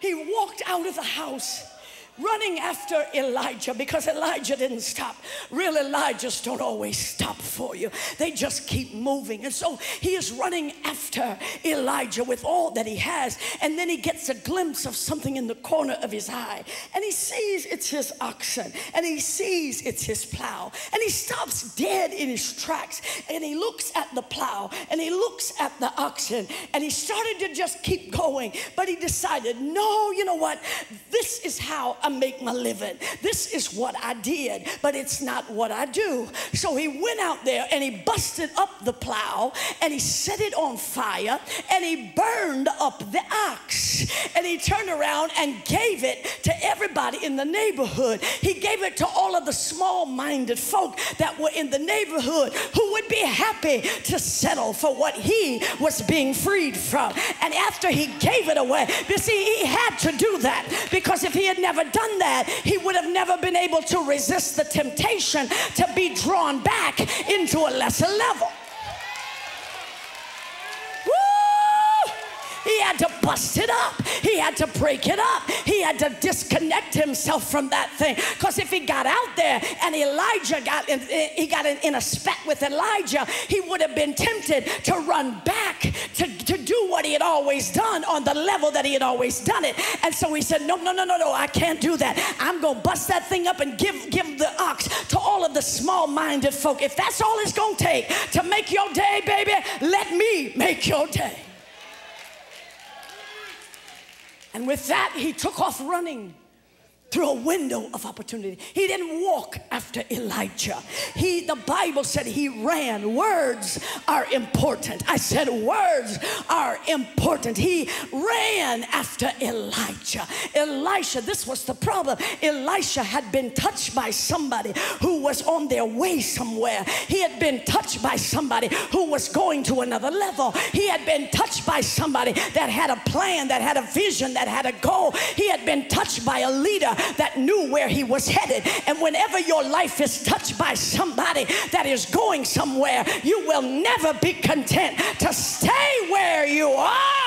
he walked out of the house running after Elijah, because Elijah didn't stop. Real Elijahs don't always stop for you. They just keep moving. And so he is running after Elijah with all that he has. And then he gets a glimpse of something in the corner of his eye. And he sees it's his oxen. And he sees it's his plow. And he stops dead in his tracks. And he looks at the plow. And he looks at the oxen. And he started to just keep going. But he decided, no, you know what? This is how I make my living. This is what I did, but it's not what I do. So he went out there and he busted up the plow and he set it on fire and he burned up the ox, and he turned around and gave it to everybody in the neighborhood. He gave it to all of the small-minded folk that were in the neighborhood who would be happy to settle for what he was being freed from. And after he gave it away, you see, he had to do that, because if he had never done that, he would have never been able to resist the temptation to be drawn back into a lesser level. He had to bust it up. He had to break it up. He had to disconnect himself from that thing. Because if he got out there and Elijah got in a spat with Elijah, he would have been tempted to run back to do what he had always done on the level that he had always done it. And so he said, no, I can't do that. I'm going to bust that thing up and give the ox to all of the small-minded folk. If that's all it's going to take to make your day, baby, let me make your day. And with that, he took off running through a window of opportunity. He didn't walk after Elijah. The Bible said he ran. Words are important. I said words are important. He ran after Elijah. Elisha, this was the problem. Elisha had been touched by somebody who was on their way somewhere. He had been touched by somebody who was going to another level. He had been touched by somebody that had a plan, that had a vision, that had a goal. He had been touched by a leader that knew where he was headed. And whenever your life is touched by somebody that is going somewhere, you will never be content to stay where you are.